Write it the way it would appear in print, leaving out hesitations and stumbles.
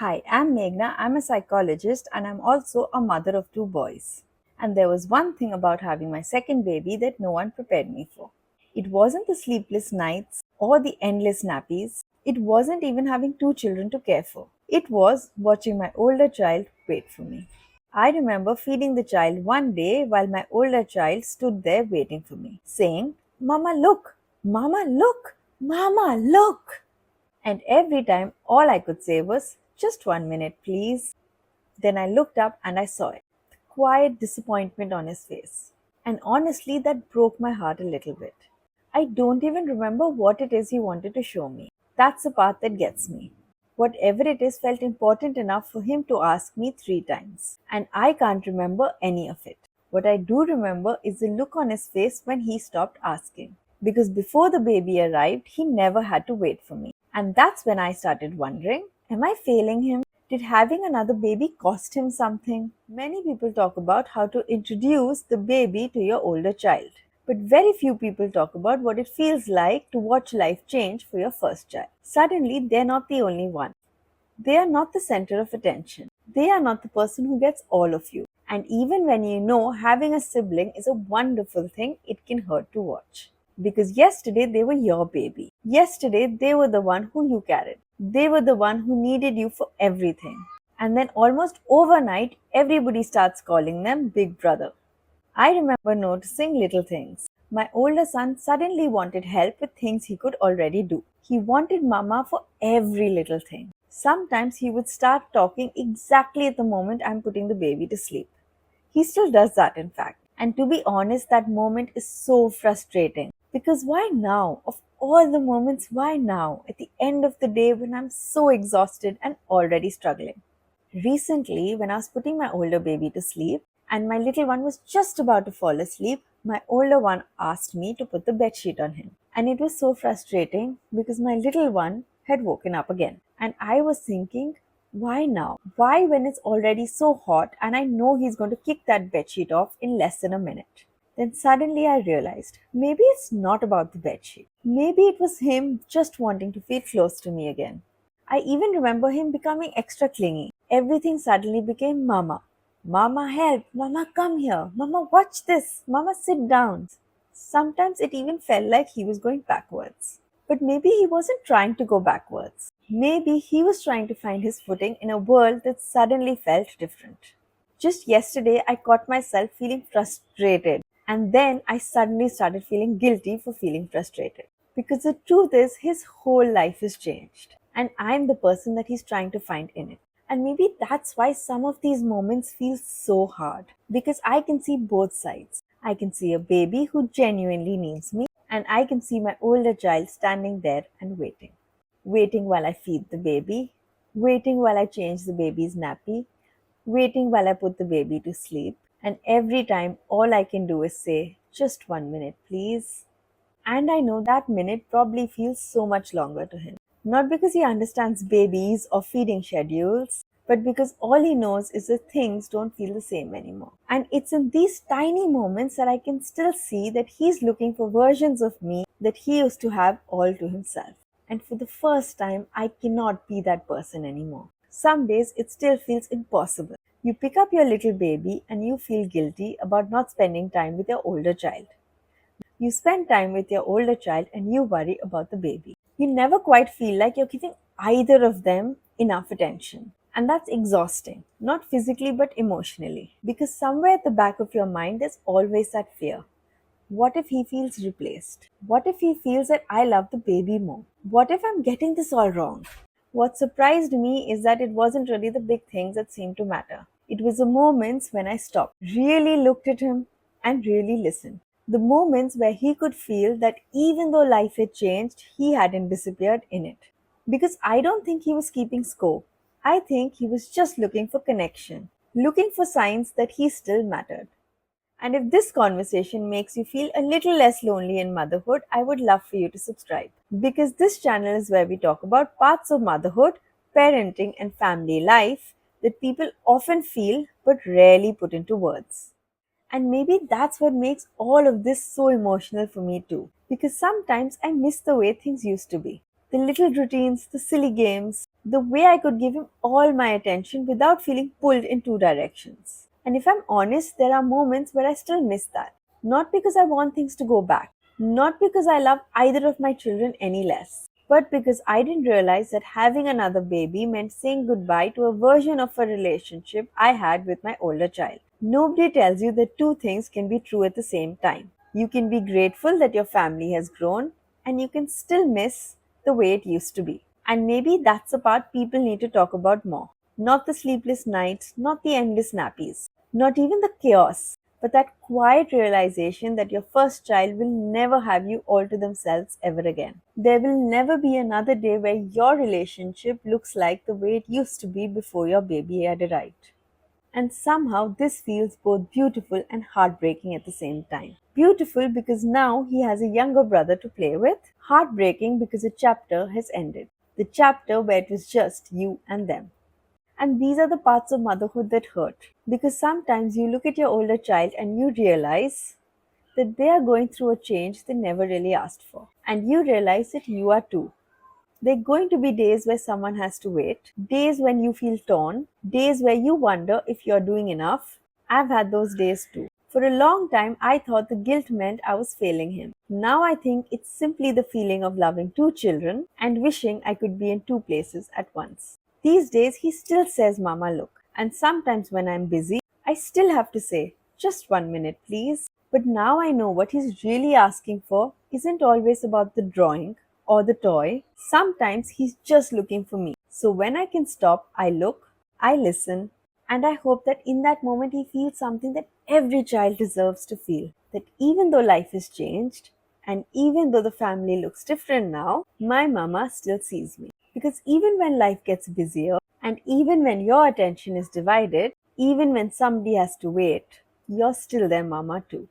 Hi, I'm Meghna. I'm a psychologist and I'm also a mother of two boys. And there was one thing about having my second baby that no one prepared me for. It wasn't the sleepless nights or the endless nappies. It wasn't even having two children to care for. It was watching my older child wait for me. I remember feeding the child one day while my older child stood there waiting for me, saying, Mama, look! Mama, look! Mama, look! And every time, all I could say was, just 1 minute, please. Then I looked up and I saw it. The quiet disappointment on his face. And honestly, that broke my heart a little bit. I don't even remember what it is he wanted to show me. That's the part that gets me. Whatever it is felt important enough for him to ask me 3 times. And I can't remember any of it. What I do remember is the look on his face when he stopped asking. Because before the baby arrived, he never had to wait for me. And that's when I started wondering, am I failing him? Did having another baby cost him something? Many people talk about how to introduce the baby to your older child. But very few people talk about what it feels like to watch life change for your first child. Suddenly, they're not the only one. They are not the center of attention. They are not the person who gets all of you. And even when you know having a sibling is a wonderful thing, it can hurt to watch. Because yesterday they were your baby. Yesterday they were the one who you carried. They were the one who needed you for everything. And then almost overnight, everybody starts calling them Big Brother. I remember noticing little things. My older son suddenly wanted help with things he could already do. He wanted mama for every little thing. Sometimes he would start talking exactly at the moment I'm putting the baby to sleep. He still does that, in fact. And to be honest, that moment is so frustrating. Because why now? Of all the moments, why now? At the end of the day when I'm so exhausted and already struggling. Recently, when I was putting my older baby to sleep and my little one was just about to fall asleep, my older one asked me to put the bed sheet on him. And it was so frustrating because my little one had woken up again. And I was thinking, why now? Why when it's already so hot and I know he's going to kick that bed sheet off in less than a minute? Then suddenly I realized maybe it's not about the bed sheet. Maybe it was him just wanting to feel close to me again. I even remember him becoming extra clingy. Everything suddenly became Mama. Mama, help! Mama, come here! Mama, watch this! Mama, sit down! Sometimes it even felt like he was going backwards. But maybe he wasn't trying to go backwards. Maybe he was trying to find his footing in a world that suddenly felt different. Just yesterday, I caught myself feeling frustrated, and then I suddenly started feeling guilty for feeling frustrated. Because the truth is, his whole life has changed, and I'm the person that he's trying to find in it. And maybe that's why some of these moments feel so hard, because I can see both sides. I can see a baby who genuinely needs me, and I can see my older child standing there and waiting. Waiting while I feed the baby, waiting while I change the baby's nappy, waiting while I put the baby to sleep. And every time, all I can do is say, just 1 minute, please. And I know that minute probably feels so much longer to him. Not because he understands babies or feeding schedules, but because all he knows is that things don't feel the same anymore. And it's in these tiny moments that I can still see that he's looking for versions of me that he used to have all to himself. And for the first time, I cannot be that person anymore. Some days it still feels impossible. You pick up your little baby and you feel guilty about not spending time with your older child. You spend time with your older child and you worry about the baby. You never quite feel like you're giving either of them enough attention. And that's exhausting, not physically but emotionally. Because somewhere at the back of your mind is always that fear. What if he feels replaced? What if he feels that I love the baby more? What if I'm getting this all wrong? What surprised me is that it wasn't really the big things that seemed to matter. It was the moments when I stopped, really looked at him, and really listened. The moments where he could feel that even though life had changed, he hadn't disappeared in it. Because I don't think he was keeping score. I think he was just looking for connection, looking for signs that he still mattered. And if this conversation makes you feel a little less lonely in motherhood, I would love for you to subscribe. Because this channel is where we talk about parts of motherhood, parenting, and family life that people often feel but rarely put into words. And maybe that's what makes all of this so emotional for me too. Because sometimes I miss the way things used to be. The little routines, the silly games, the way I could give him all my attention without feeling pulled in two directions. And if I'm honest, there are moments where I still miss that. Not because I want things to go back, not because I love either of my children any less, but because I didn't realize that having another baby meant saying goodbye to a version of a relationship I had with my older child. Nobody tells you that two things can be true at the same time. You can be grateful that your family has grown, and you can still miss the way it used to be. And maybe that's the part people need to talk about more. Not the sleepless nights, not the endless nappies, not even the chaos, but that quiet realization that your first child will never have you all to themselves ever again. There will never be another day where your relationship looks like the way it used to be before your baby had arrived. And somehow this feels both beautiful and heartbreaking at the same time. Beautiful because now he has a younger brother to play with, heartbreaking because a chapter has ended. The chapter where it was just you and them. And these are the parts of motherhood that hurt. Because sometimes you look at your older child and you realize that they are going through a change they never really asked for. And you realize that you are too. There are going to be days where someone has to wait, days when you feel torn, days where you wonder if you're doing enough. I've had those days too. For a long time, I thought the guilt meant I was failing him. Now I think it's simply the feeling of loving two children and wishing I could be in two places at once. These days, he still says, Mama, look. And sometimes when I'm busy, I still have to say, just 1 minute, please. But now I know what he's really asking for isn't always about the drawing or the toy. Sometimes he's just looking for me. So when I can stop, I look, I listen, and I hope that in that moment he feels something that every child deserves to feel. That even though life has changed, and even though the family looks different now, my mama still sees me. Because even when life gets busier, and even when your attention is divided, even when somebody has to wait, you're still there, mama, too.